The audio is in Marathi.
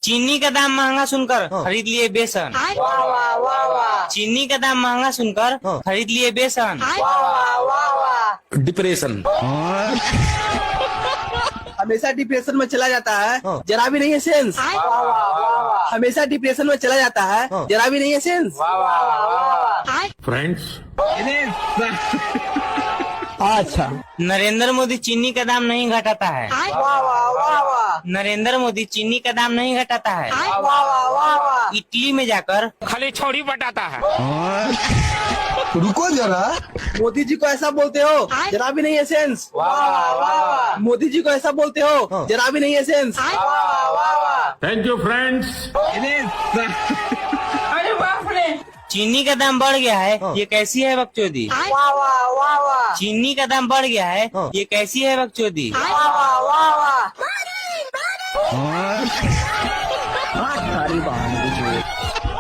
चीनी का दाम महंगा सुनकर खरीद लिए बेसन। वाह वाह वाह वाह चीनी का दाम महंगा सुनकर खरीद लिए बेसन। वाह वाह वाह वाह। डिप्रेशन। हमेशा डिप्रेशन में चला जाता है, जरा भी नहीं है सेंस। वाह वाह वाह वाह। हमेशा डिप्रेशन में चला जाता है, जरा भी नहीं है सेंस। वाह वाह वाह वाह। फ्रेंड्स, अच्छा, नरेंद्र मोदी चीनी का दाम नहीं घटाता है। वाह वाह वाह वाह। नरेंद्र मोदी चीनी का दाम नहीं घटाता है। वाह वाह वाह वाह। इटली में जाकर खाली छोड़ी बटाता है। रुको जरा, मोदी जी को ऐसा बोलते हो, जरा भी नहीं है सेंस। वाह वाह वाह वाह। मोदी जी को ऐसा बोलते हो, जरा भी नहीं है सेंस। वाह वाह वाह वाह। Thank you friends. अरे बाप रे। चीनी का दाम बढ़ गया है, ये कैसी है बकचोदी। वाह वाह वाह वाह। चीनी का दाम बढ़ गया है, ये कैसी है बकचोदी। वाह वाह वाह वाह। सारी बात